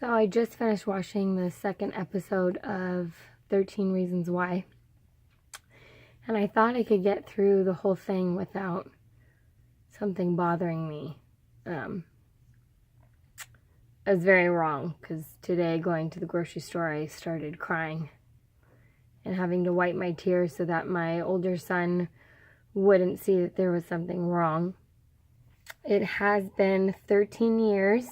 So I just finished watching the second episode of 13 Reasons Why. And I thought I could get through the whole thing without something bothering me. I was very wrong, because today going to the grocery store I started crying and having to wipe my tears so that my older son wouldn't see that there was something wrong. It has been 13 years.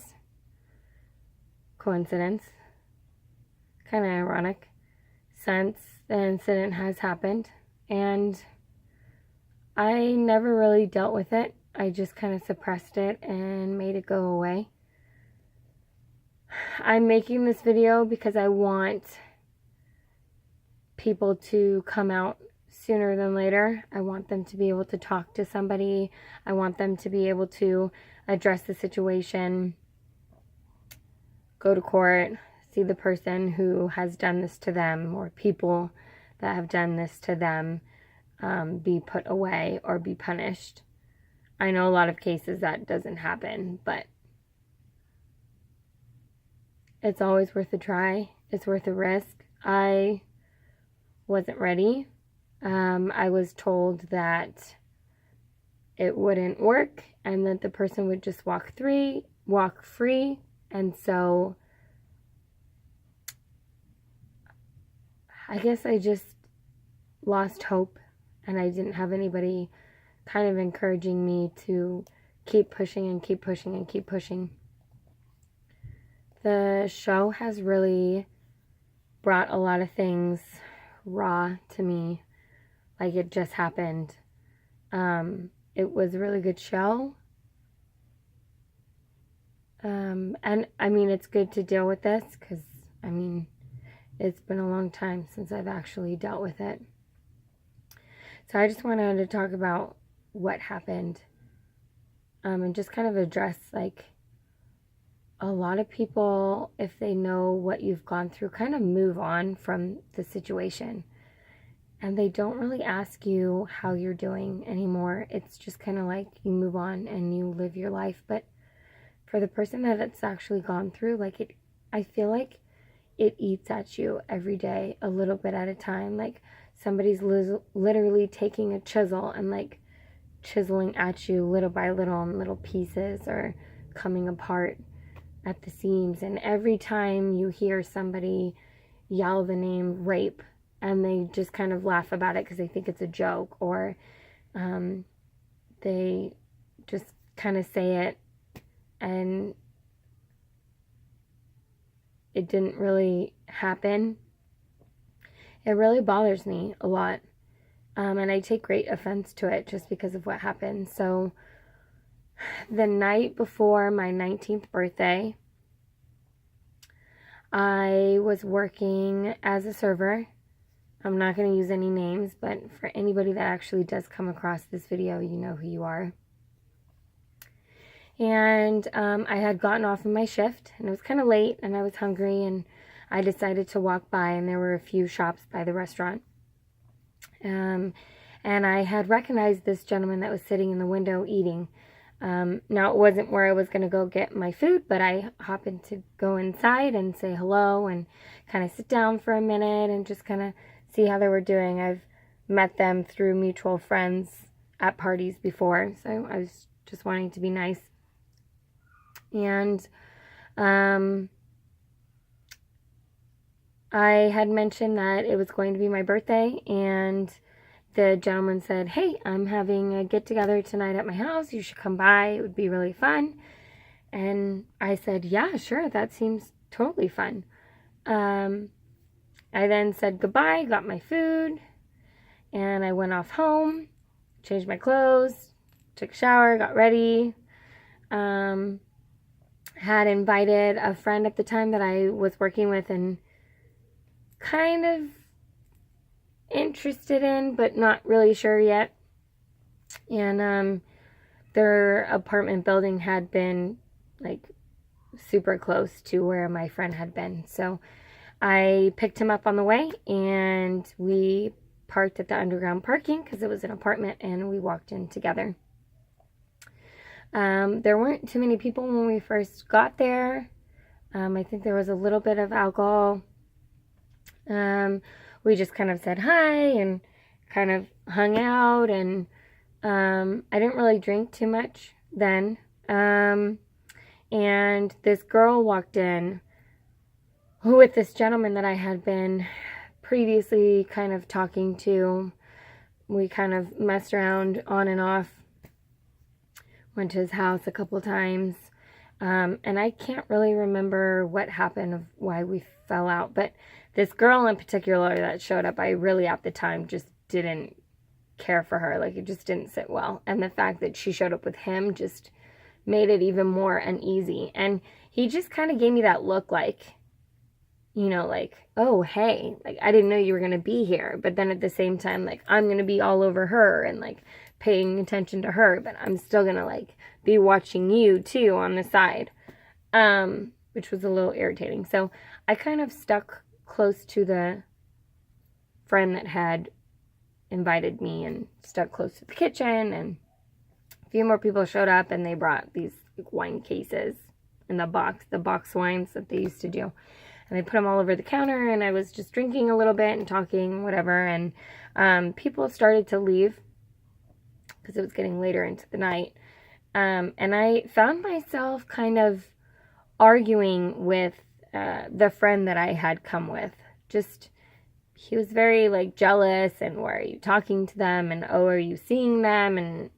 Coincidence. Kind of ironic. Since the incident has happened. And I never really dealt with it. I just kind of suppressed it and made it go away. I'm making this video because I want people to come out sooner than later. I want them to be able to talk to somebody. I want them to be able to address the situation, go to court, see the person who has done this to them, or people that have done this to them be put away or be punished. I know a lot of cases that doesn't happen, but it's always worth a try. It's worth a risk. I wasn't ready. I was told that it wouldn't work and that the person would just walk free. And so I guess I just lost hope, and I didn't have anybody kind of encouraging me to keep pushing and keep pushing and keep pushing. The show has really brought a lot of things raw to me, like it just happened. It was a really good show. And I mean, it's good to deal with this because, I mean, it's been a long time since I've actually dealt with it. So I just wanted to talk about what happened, and just kind of address, like, a lot of people, if they know what you've gone through, kind of move on from the situation. And they don't really ask you how you're doing anymore. It's just kind of like you move on and you live your life. But for the person that it's actually gone through, like, I feel like it eats at you every day, a little bit at a time. Like somebody's literally taking a chisel and like chiseling at you little by little in little pieces, or coming apart at the seams. And every time you hear somebody yell the name rape, and they just kind of laugh about it because they think it's a joke, or they just kind of say it and it didn't really happen, it really bothers me a lot. And I take great offense to it just because of what happened. So the night before my 19th birthday, I was working as a server. I'm not going to use any names, but for anybody that actually does come across this video, you know who you are. And I had gotten off of my shift, and it was kind of late, and I was hungry, and I decided to walk by, and there were a few shops by the restaurant. And I had recognized this gentleman that was sitting in the window eating. Now, it wasn't where I was going to go get my food, but I happened to go inside and say hello and kind of sit down for a minute and just kind of see how they were doing. I've met them through mutual friends at parties before, so I was just wanting to be nice. And I had mentioned that it was going to be my birthday, and the gentleman said, "Hey, I'm having a get-together tonight at my house. You should come by. It would be really fun." And I said, "Yeah, sure. That seems totally fun." I then said goodbye, got my food, and I went off home, changed my clothes, took a shower, got ready. Had invited a friend at the time that I was working with and kind of interested in, but not really sure yet. And their apartment building had been like super close to where my friend had been. So I picked him up on the way, and we parked at the underground parking because it was an apartment, and we walked in together. There weren't too many people when we first got there. I think there was a little bit of alcohol. We just kind of said hi and kind of hung out, and I didn't really drink too much then. And this girl walked in with this gentleman that I had been previously kind of talking to. We kind of messed around on and off. Went to his house a couple times. And I can't really remember what happened of why we fell out. But this girl in particular that showed up, I really at the time just didn't care for her. Like, it just didn't sit well. And the fact that she showed up with him just made it even more uneasy. And he just kind of gave me that look like, you know, like, oh, hey, like, I didn't know you were going to be here. But then at the same time, like, I'm going to be all over her and, like, paying attention to her. But I'm still going to, like, be watching you, too, on the side. Which was a little irritating. So I kind of stuck close to the friend that had invited me and stuck close to the kitchen. And a few more people showed up, and they brought these like, wine cases in the box wines that they used to do. And they put them all over the counter, and I was just drinking a little bit and talking, whatever. And people started to leave because it was getting later into the night. And I found myself kind of arguing with the friend that I had come with. Just, he was very, like, jealous, and why are you talking to them? And, oh, are you seeing them? And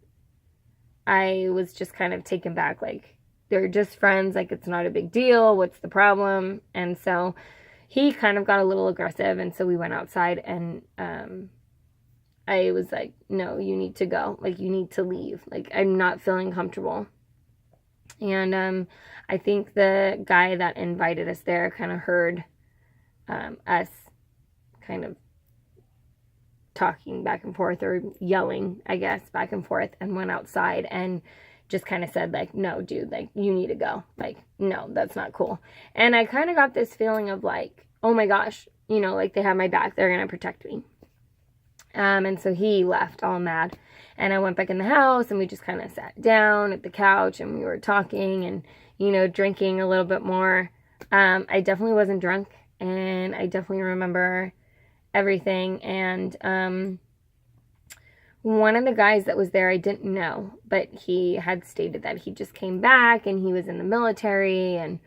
I was just kind of taken back, like, they're just friends, like, it's not a big deal, what's the problem? And so he kind of got a little aggressive, and so we went outside, and I was like, no, you need to go, like, you need to leave, like, I'm not feeling comfortable. And I think the guy that invited us there kind of heard us kind of talking back and forth, or yelling, I guess, back and forth, and went outside and just kind of said, like, no, dude, like, you need to go. Like, no, that's not cool. And I kind of got this feeling of, like, oh my gosh, you know, like, they have my back. They're going to protect me. And so he left all mad. And I went back in the house, and we just kind of sat down at the couch, and we were talking and, you know, drinking a little bit more. I definitely wasn't drunk, and I definitely remember everything. And one of the guys that was there, I didn't know, but he had stated that he just came back and he was in the military, and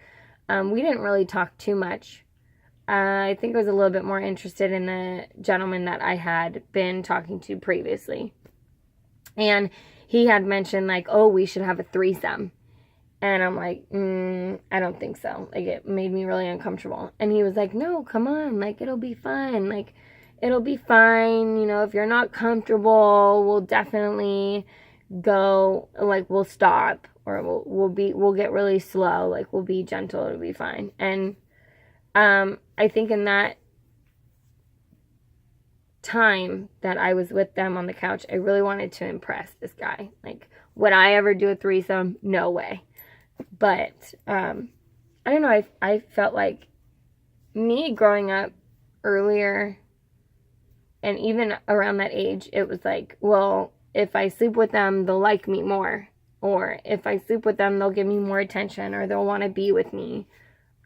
we didn't really talk too much. I think I was a little bit more interested in the gentleman that I had been talking to previously. And he had mentioned, like, oh, we should have a threesome. And I'm like, I don't think so. Like, it made me really uncomfortable. And he was like, no, come on. Like, it'll be fun. Like, it'll be fine. You know, if you're not comfortable, we'll definitely go, like, we'll stop, or we'll get really slow. Like, we'll be gentle. It'll be fine. And I think in that time that I was with them on the couch, I really wanted to impress this guy. Like, would I ever do a threesome? No way. But I don't know, I felt like me growing up earlier, and even around that age, it was like, well, if I sleep with them, they'll like me more. Or if I sleep with them, they'll give me more attention, or they'll want to be with me.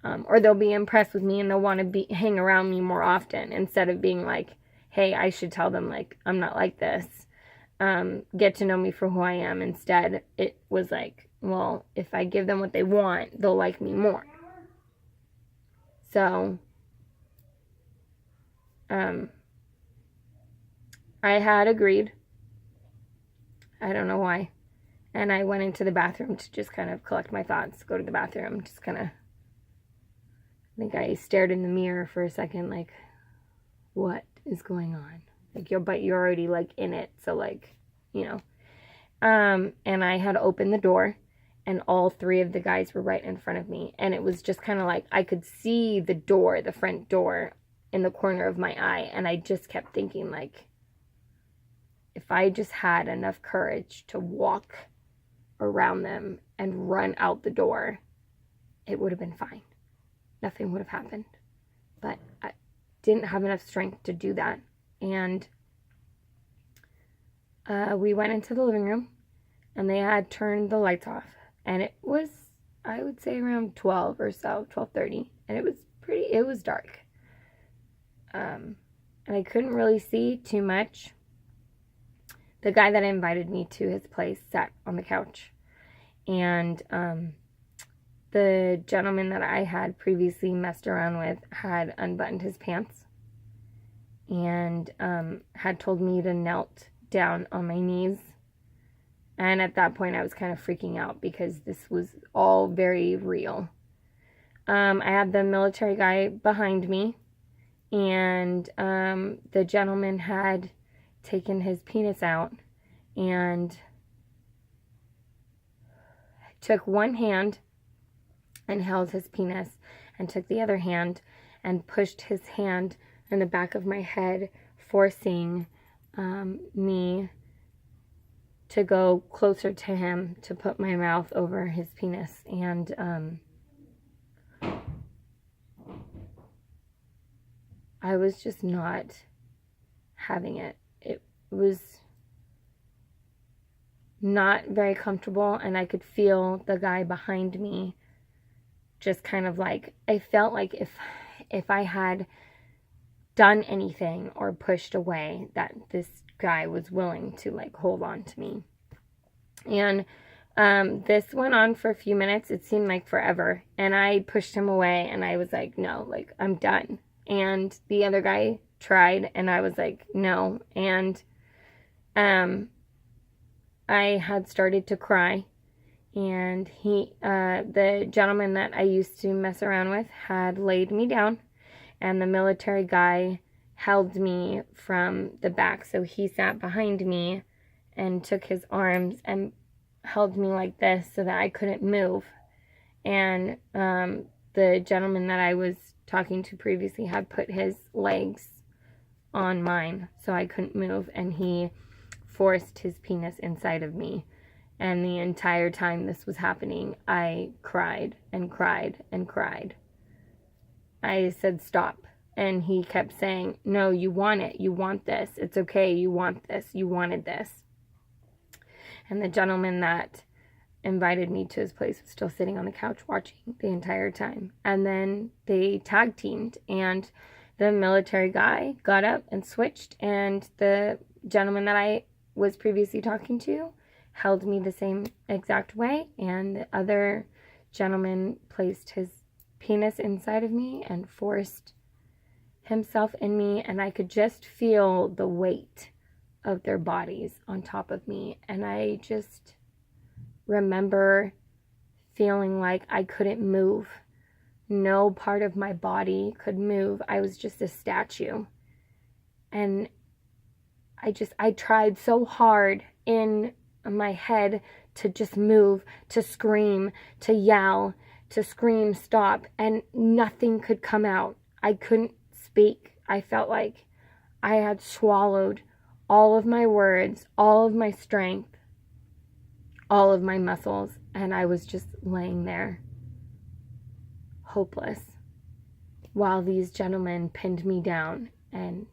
Or they'll be impressed with me, and they'll want to hang around me more often, instead of being like, hey, I should tell them, like, I'm not like this. Get to know me for who I am. Instead, it was like, well, if I give them what they want, they'll like me more. So, I had agreed. I don't know why. And I went into the bathroom to just kind of collect my thoughts, go to the bathroom, just kind of, I think I stared in the mirror for a second, like, what is going on? Like, but you're already, like, in it, so, like, you know. And I had opened the door, and all three of the guys were right in front of me, and it was just kind of like, I could see the door, the front door, in the corner of my eye, and I just kept thinking, like, if I just had enough courage to walk around them and run out the door, it would have been fine. Nothing would have happened. But I didn't have enough strength to do that. And we went into the living room, and they had turned the lights off. And it was I would say around 12 or so, 12:30, and it was dark. And I couldn't really see too much. The guy that invited me to his place sat on the couch, and the gentleman that I had previously messed around with had unbuttoned his pants and had told me to knelt down on my knees. And at that point, I was kind of freaking out because this was all very real. I had the military guy behind me, and the gentleman had taken his penis out and took one hand and held his penis, and took the other hand and pushed his hand in the back of my head, forcing me to go closer to him, to put my mouth over his penis. And I was just not having it. It was not very comfortable, and I could feel the guy behind me just kind of like, I felt like if I had done anything or pushed away, that this guy was willing to like hold on to me. And this went on for a few minutes. It seemed like forever, and I pushed him away, and I was like, no, like, I'm done. And the other guy tried, and I was like, no. And I had started to cry, and the gentleman that I used to mess around with had laid me down, and the military guy held me from the back. So he sat behind me and took his arms and held me like this so that I couldn't move. And the gentleman that I was talking to previously had put his legs on mine so I couldn't move, and he forced his penis inside of me. And the entire time this was happening, I cried and cried and cried. I said, stop. And he kept saying, no, you want it. You want this. It's okay. You want this. You wanted this. And the gentleman that invited me to his place was still sitting on the couch watching the entire time. And then they tag teamed, and the military guy got up and switched, and the gentleman that I was previously talking to held me the same exact way, and the other gentleman placed his penis inside of me and forced himself in me, and I could just feel the weight of their bodies on top of me. And I just remember feeling like I couldn't move. No part of my body could move. I was just a statue. And I tried so hard in my head to just move, to scream, to yell, to scream, stop, and nothing could come out. I couldn't speak. I felt like I had swallowed all of my words, all of my strength, all of my muscles, and I was just laying there, hopeless, while these gentlemen pinned me down and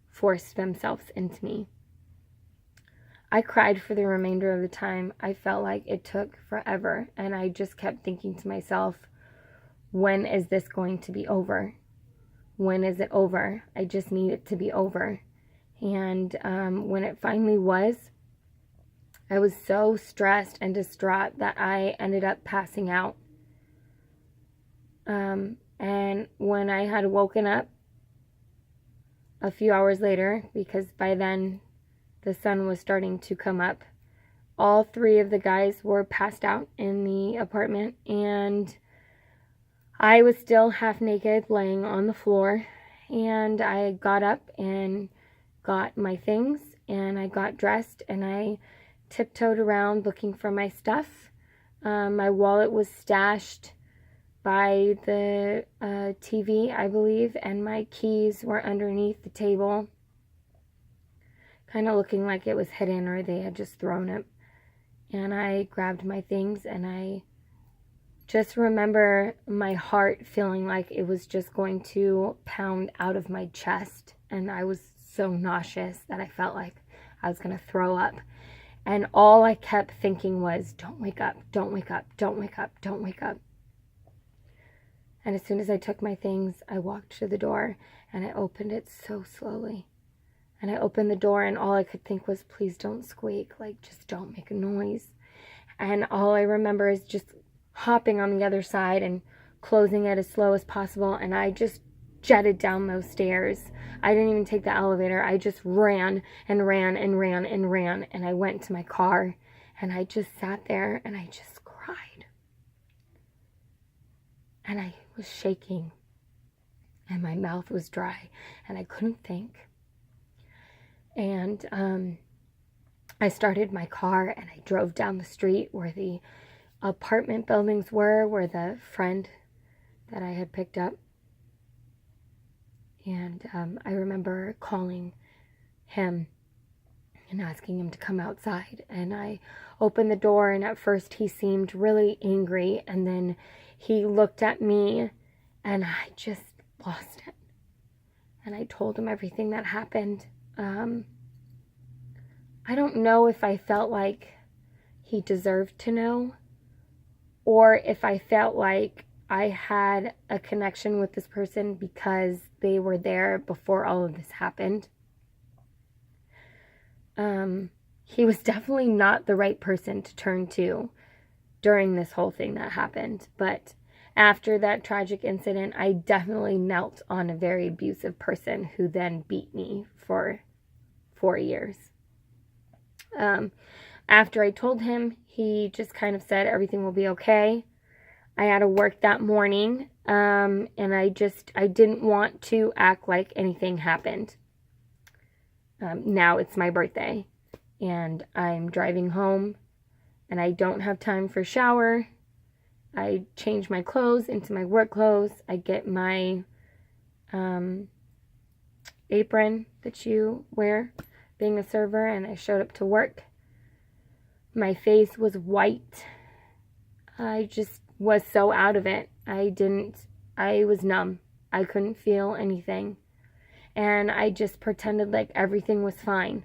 forced themselves into me. I cried for the remainder of the time. I felt like it took forever, and I just kept thinking to myself, when is this going to be over? When is it over? I just need it to be over. And when it finally was, I was so stressed and distraught that I ended up passing out. And when I had woken up a few hours later, because by then the sun was starting to come up, all three of the guys were passed out in the apartment, and I was still half naked laying on the floor. And I got up and got my things, and I got dressed, and I tiptoed around looking for my stuff. My wallet was stashed by the TV, I believe, and my keys were underneath the table, kind of looking like it was hidden or they had just thrown it. And I grabbed my things, and I just remember my heart feeling like it was just going to pound out of my chest, and I was so nauseous that I felt like I was going to throw up. And all I kept thinking was, don't wake up, don't wake up, don't wake up, don't wake up. And as soon as I took my things, I walked to the door and I opened it so slowly. And I opened the door and all I could think was, please don't squeak, like just don't make a noise. And all I remember is just hopping on the other side and closing it as slow as possible. And I just jetted down those stairs. I didn't even take the elevator. I just ran and ran and ran and ran. And I went to my car and I just sat there and I just cried. And I was shaking and my mouth was dry and I couldn't think. And I started my car and I drove down the street where the apartment buildings were, where the friend that I had picked up. And I remember calling him and asking him to come outside. And I opened the door and at first he seemed really angry. And then he looked at me and I just lost it. And I told him everything that happened. I don't know if I felt like he deserved to know or if I felt like I had a connection with this person because they were there before all of this happened. He was definitely not the right person to turn to during this whole thing that happened. But after that tragic incident, I definitely knelt on a very abusive person who then beat me for 4 years. After I told him, he just kind of said everything will be okay. I had to work that morning, and I didn't want to act like anything happened. Now it's my birthday, and I'm driving home, and I don't have time for a shower. I change my clothes into my work clothes. I get my apron that you wear being a server, and I showed up to work. My face was white. I just was so out of it. I was numb. I couldn't feel anything. And I just pretended like everything was fine.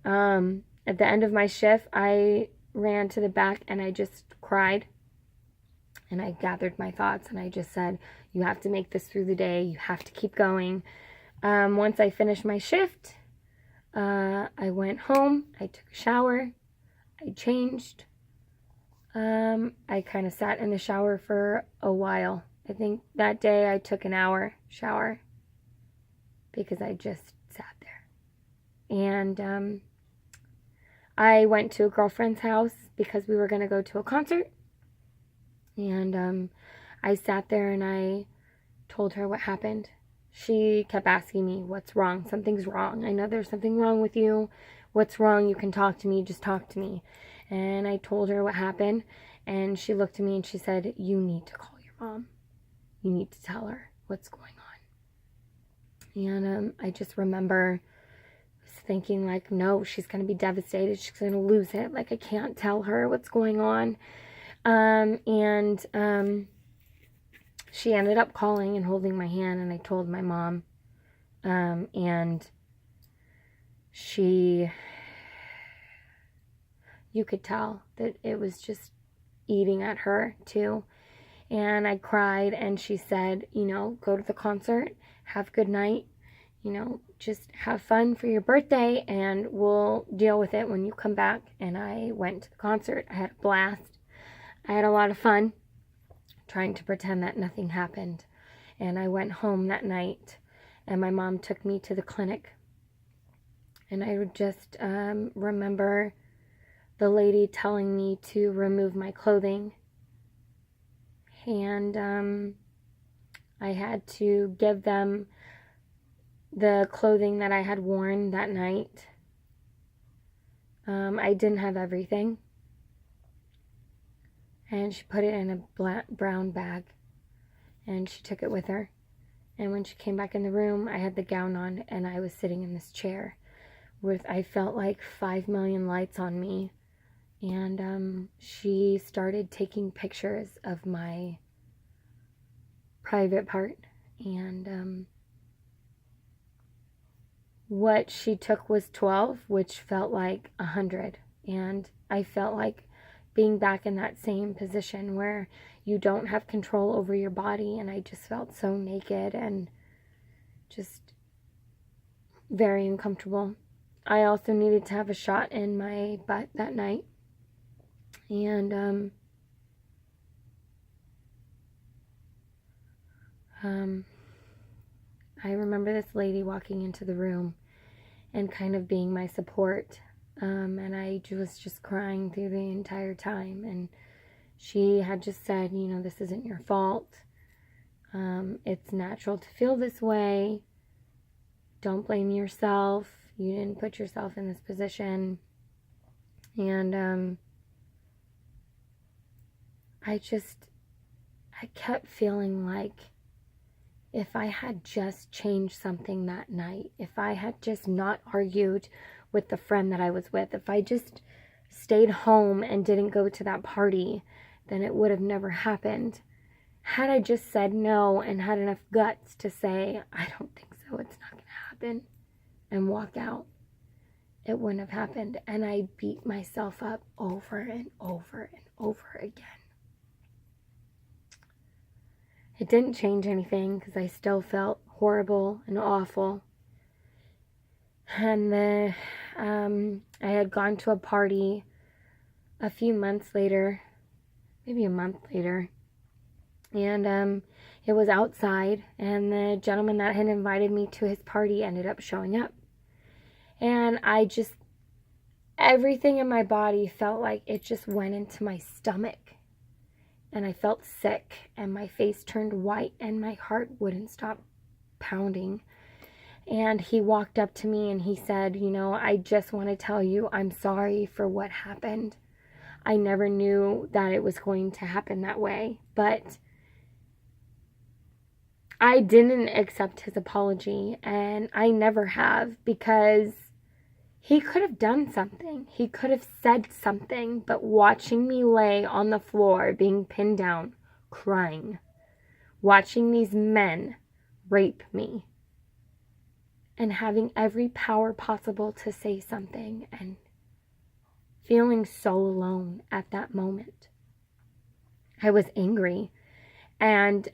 At the end of my shift, I ran to the back and I just cried. And I gathered my thoughts and I just said, you have to make this through the day. You have to keep going. Once I finished my shift, I went home. I took a shower. I changed. I kind of sat in the shower for a while. I think that day I took an hour shower because I just sat there. And I went to a girlfriend's house because we were going to go to a concert. And I sat there and I told her what happened. She kept asking me, what's wrong? Something's wrong. I know there's something wrong with you. What's wrong? You can talk to me. Just talk to me. And I told her what happened. And she looked at me and she said, you need to call your mom. You need to tell her what's going on. And I just remember thinking like, no, she's going to be devastated. She's going to lose it. Like, I can't tell her what's going on. She ended up calling and holding my hand, and I told my mom, and you could tell that it was just eating at her too. And I cried, and she said, go to the concert, have a good night, just have fun for your birthday, and we'll deal with it when you come back. And I went to the concert. I had a blast. I had a lot of fun trying to pretend that nothing happened. And I went home that night, and my mom took me to the clinic. And I would just remember the lady telling me to remove my clothing. And I had to give them the clothing that I had worn that night. I didn't have everything. And she put it in a brown bag. And she took it with her. And when she came back in the room, I had the gown on. And I was sitting in this chair with, I felt like 5 million lights on me. And she started taking pictures of my private part. And what she took was 12, which felt like 100. And I felt like being back in that same position where you don't have control over your body, and I just felt so naked and just very uncomfortable. I also needed to have a shot in my butt that night. And I remember this lady walking into the room and kind of being my support. And I was just crying through the entire time. And she had just said, you know, this isn't your fault. It's natural to feel this way. Don't blame yourself. You didn't put yourself in this position. And I kept feeling like if I had just changed something that night, if I had just not argued with the friend that I was with, if I just stayed home and didn't go to that party, then it would have never happened. Had I just said no and had enough guts to say, I don't think so, it's not going to happen, and walk out, it wouldn't have happened. And I beat myself up over and over and over again. It didn't change anything because I still felt horrible and awful. And I had gone to a party a few months later, maybe a month later, and it was outside, and the gentleman that had invited me to his party ended up showing up. And everything in my body felt like it just went into my stomach. And I felt sick, and my face turned white, and my heart wouldn't stop pounding. And he walked up to me and he said, you know, I just want to tell you I'm sorry for what happened. I never knew that it was going to happen that way. But I didn't accept his apology, and I never have, because he could have done something. He could have said something, but watching me lay on the floor, being pinned down, crying, watching these men rape me, and having every power possible to say something, and feeling so alone at that moment. I was angry. And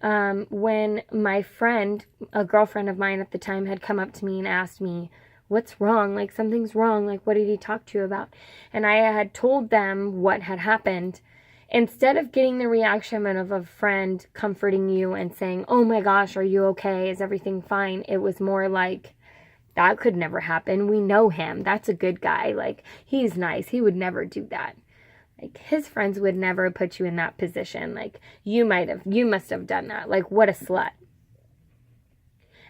when my friend, a girlfriend of mine at the time, had come up to me and asked me, what's wrong? Like, something's wrong. Like, what did he talk to you about? And I had told them what had happened. Instead of getting the reaction of a friend comforting you and saying, oh my gosh, are you okay? Is everything fine? It was more like, that could never happen. We know him. That's a good guy. Like, he's nice. He would never do that. Like, his friends would never put you in that position. Like, you must have done that. Like, what a slut.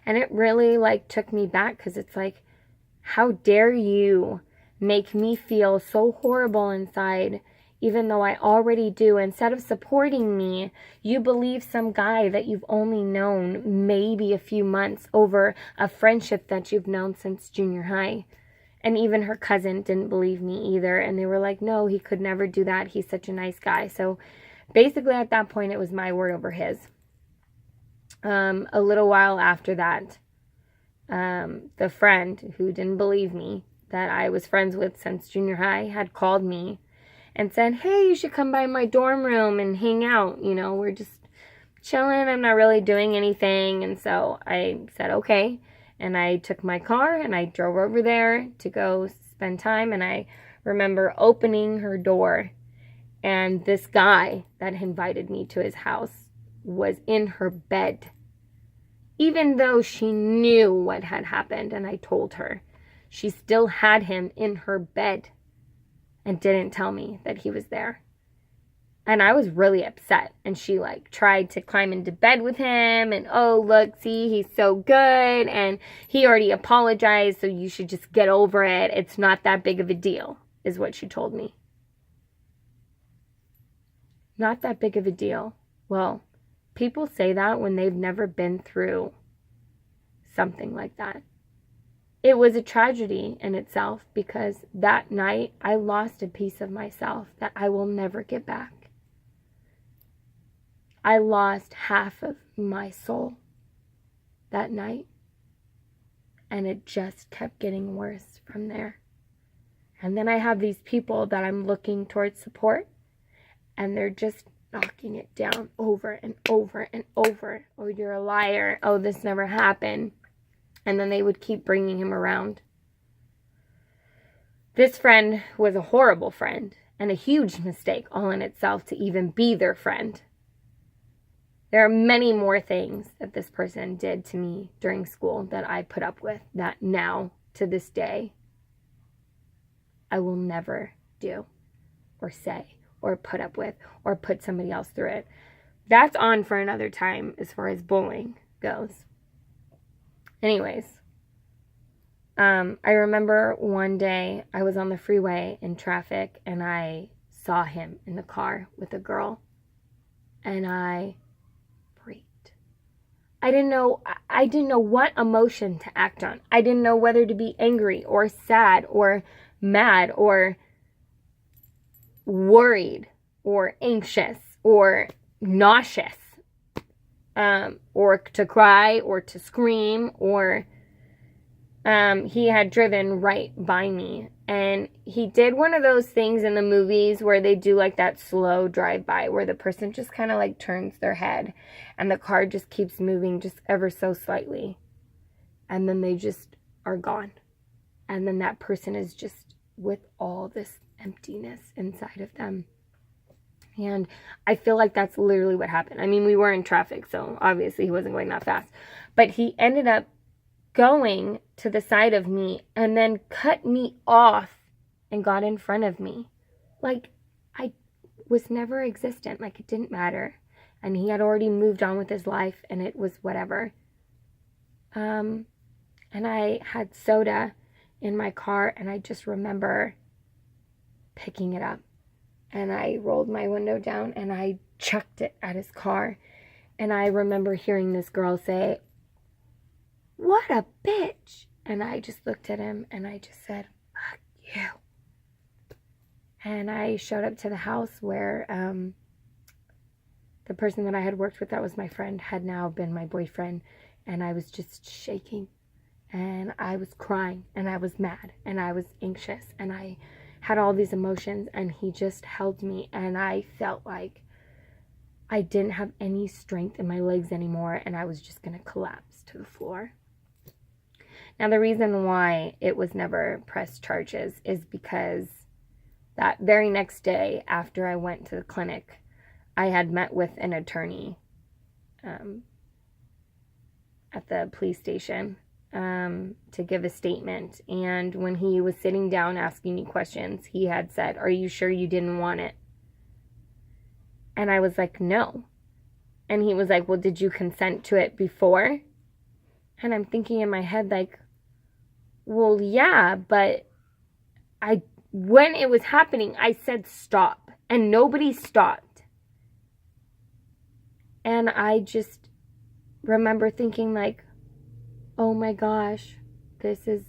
And it really, like, took me back, because it's like, how dare you make me feel so horrible inside, even though I already do. Instead of supporting me, you believe some guy that you've only known maybe a few months over a friendship that you've known since junior high. And even her cousin didn't believe me either. And they were like, no, he could never do that. He's such a nice guy. So basically at that point, it was my word over his. A little while after that, the friend who didn't believe me, that I was friends with since junior high, had called me and said, hey, you should come by my dorm room and hang out. You know, we're just chilling. I'm not really doing anything. And so I said, okay. And I took my car and I drove over there to go spend time. And I remember opening her door, and this guy that invited me to his house was in her bed, even though she knew what had happened. And I told her, she still had him in her bed and didn't tell me that he was there. And I was really upset. And she, like, tried to climb into bed with him. And, oh, look, see, he's so good. And he already apologized, so you should just get over it. It's not that big of a deal, is what she told me. Not that big of a deal. Well, people say that when they've never been through something like that. It was a tragedy in itself, because that night I lost a piece of myself that I will never get back. I lost half of my soul that night, and it just kept getting worse from there. And then I have these people that I'm looking towards support, and they're just knocking it down over and over and over. Oh, you're a liar. Oh, this never happened. And then they would keep bringing him around. This friend was a horrible friend and a huge mistake all in itself to even be their friend. There are many more things that this person did to me during school that I put up with that now, to this day, I will never do or say or put up with or put somebody else through it. That's on for another time as far as bullying goes. Anyways, I remember one day I was on the freeway in traffic and I saw him in the car with a girl, and I freaked. I didn't know what emotion to act on. I didn't know whether to be angry or sad or mad or worried or anxious or nauseous, or to cry or to scream, or he had driven right by me, and he did one of those things in the movies where they do like that slow drive-by where the person just kind of like turns their head and the car just keeps moving just ever so slightly, and then they just are gone, and then that person is just with all this emptiness inside of them. And I feel like that's literally what happened. I mean, we were in traffic, so obviously he wasn't going that fast, but he ended up going to the side of me and then cut me off and got in front of me. Like, I was never existent. Like, it didn't matter. And he had already moved on with his life, and it was whatever. And I had soda in my car, and I just remember picking it up. And I rolled my window down, and I chucked it at his car. And I remember hearing this girl say, "What a bitch." And I just looked at him and I just said, "Fuck you." And I showed up to the house where the person that I had worked with that was my friend had now been my boyfriend. And I was just shaking. And I was crying. And I was mad. And I was anxious. And I had all these emotions. And he just held me. And I felt like I didn't have any strength in my legs anymore. And I was just going to collapse to the floor. Now, the reason why it was never pressed charges is because that very next day after I went to the clinic, I had met with an attorney at the police station to give a statement. And when he was sitting down asking me questions, he had said, "Are you sure you didn't want it?" And I was like, "No." And he was like, "Well, did you consent to it before?" And I'm thinking in my head, like, well, yeah, but when it was happening, I said stop, and nobody stopped. And I just remember thinking, like, oh my gosh, this is,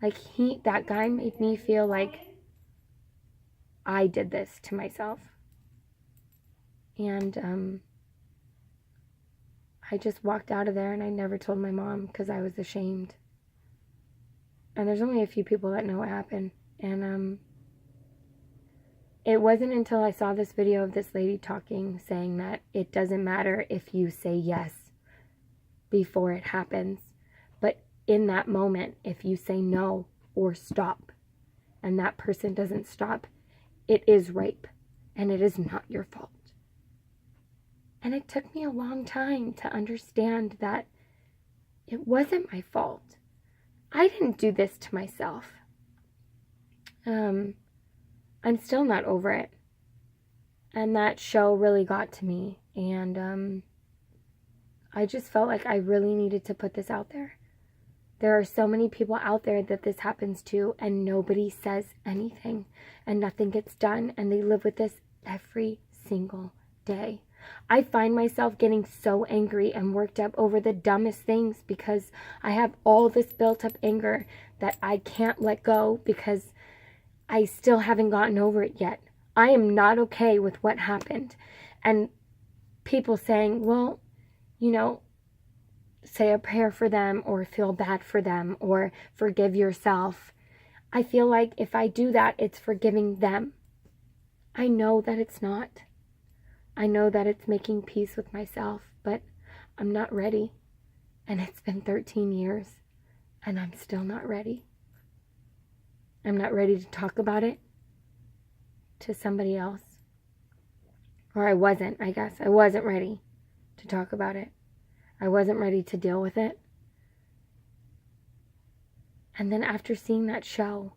like, that guy made me feel like I did this to myself. And I just walked out of there, and I never told my mom because I was ashamed. And there's only a few people that know what happened. And it wasn't until I saw this video of this lady talking, saying that it doesn't matter if you say yes before it happens. But in that moment, if you say no or stop, and that person doesn't stop, it is rape, and it is not your fault. And it took me a long time to understand that it wasn't my fault. I didn't do this to myself. I'm still not over it. And that show really got to me. And I just felt like I really needed to put this out there. There are so many people out there that this happens to, and nobody says anything. And nothing gets done. And they live with this every single day. I find myself getting so angry and worked up over the dumbest things because I have all this built up anger that I can't let go because I still haven't gotten over it yet. I am not okay with what happened. And people saying, well, you know, say a prayer for them or feel bad for them or forgive yourself. I feel like if I do that, it's forgiving them. I know that it's not. I know that it's making peace with myself, but I'm not ready. And it's been 13 years, and I'm still not ready. I'm not ready to talk about it to somebody else. Or I wasn't, I guess. I wasn't ready to talk about it. I wasn't ready to deal with it. And then after seeing that show,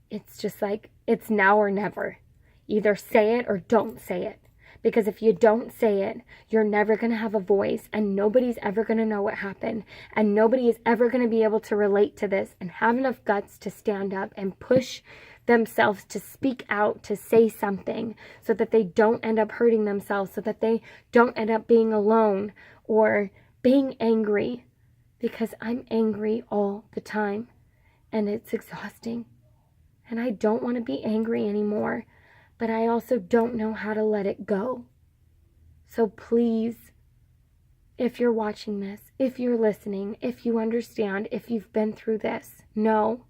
it's just like, it's now or never. Either say it or don't say it. Because if you don't say it, you're never going to have a voice, and nobody's ever going to know what happened. And nobody is ever going to be able to relate to this and have enough guts to stand up and push themselves to speak out, to say something, so that they don't end up hurting themselves, so that they don't end up being alone or being angry. Because I'm angry all the time, and it's exhausting. And I don't want to be angry anymore, but I also don't know how to let it go. So please, if you're watching this, if you're listening, if you understand, if you've been through this, know,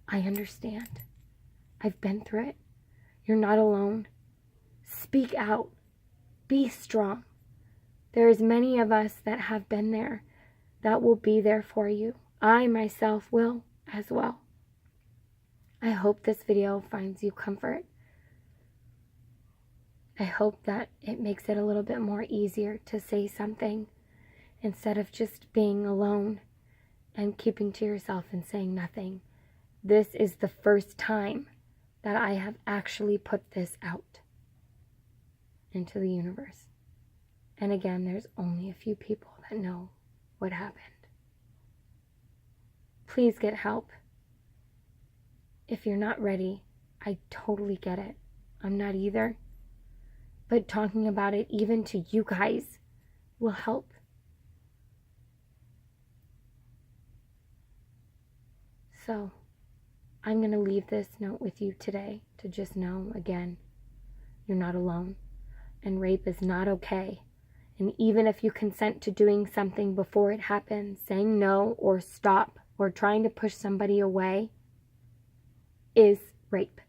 I understand. I've been through it. You're not alone. Speak out. Be strong. There is many of us that have been there, that will be there for you. I myself will as well. I hope this video finds you comfort. I hope that it makes it a little bit more easier to say something instead of just being alone and keeping to yourself and saying nothing. This is the first time that I have actually put this out into the universe. And again, there's only a few people that know what happened. Please get help. If you're not ready, I totally get it. I'm not either. But talking about it even to you guys will help. So, I'm going to leave this note with you today to just know, again, you're not alone. And rape is not okay. And even if you consent to doing something before it happens, saying no or stop or trying to push somebody away is rape.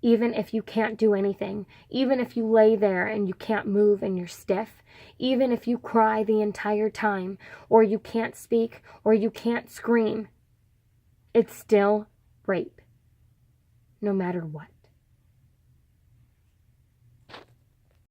Even if you can't do anything, even if you lay there and you can't move and you're stiff, even if you cry the entire time, or you can't speak, or you can't scream, it's still rape, no matter what.